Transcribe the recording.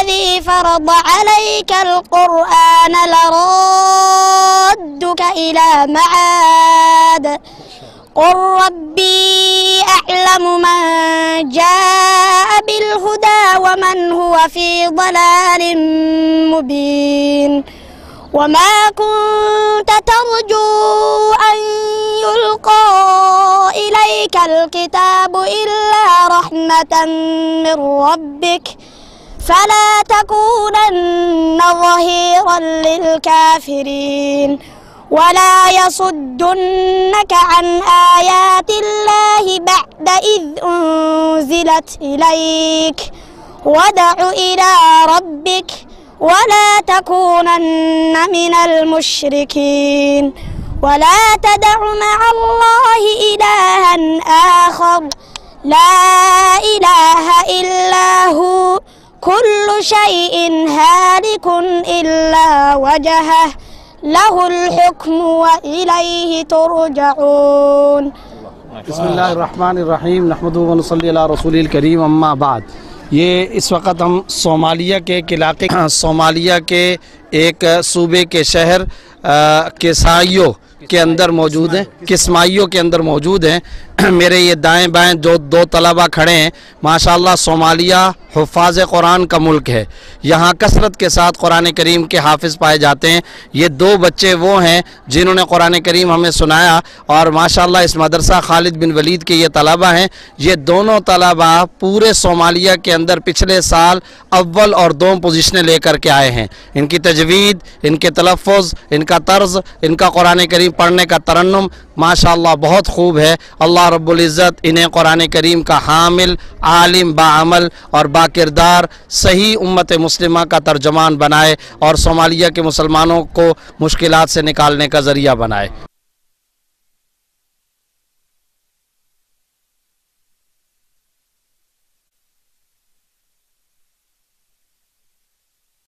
الذي فرض عليك القرآن لرادك إلى معاد قل ربي أعلم من جاء بالهدى ومن هو في ضلال مبين وما كنت ترجو أن يلقى إليك الكتاب إلا رحمة من ربك فلا تكونن ظهيرا للكافرين ولا يصدنك عن آيات الله بعد إذ أنزلت إليك وادع إلى ربك ولا تكونن من المشركين ولا تدع مع الله إلها آخر لا إله إلا هو كل شيء هالك إلا وجهه له الحكم وإليه ترجعون بسم اللہ الرحمن الرحیم نحمدہ و نصلی علی رسول الکریم اما بعد. یہ اس وقت ہم صومالیہ کے ایک علاقے صومالیہ کے ایک صوبے کے شہر کسمائیو کے اندر موجود ہیں میرے یہ دائیں بائیں جو دو طلبہ کھڑے ہیں. ماشاءاللہ صومالیہ حفاظ قرآن کا ملک ہے. یہاں کثرت کے ساتھ قرآن کریم کے حافظ پائے جاتے ہیں. یہ دو بچے وہ ہیں جنہوں نے قرآن کریم ہمیں سنایا اور ماشاءاللہ اس مدرسہ خالد بن ولید کے یہ طلبہ ہیں. یہ دونوں طلبہ پورے صومالیہ کے اندر پچھلے سال اول اور دوم پوزیشنیں لے کر کے آئے ہیں. ان کی تجوید، ان کے تلفظ، ان کا طرز، ان کا قرآن کریم پڑھنے کا ترنم ماشاءاللہ بہت خوب ہے. اللہ رب العزت انہیں قرآن کریم کا حامل، عالم، باعمل اور با کردار صحیح امت مسلمہ کا ترجمان بنائے اور صومالیہ کے مسلمانوں کو مشکلات سے نکالنے کا ذریعہ بنائے.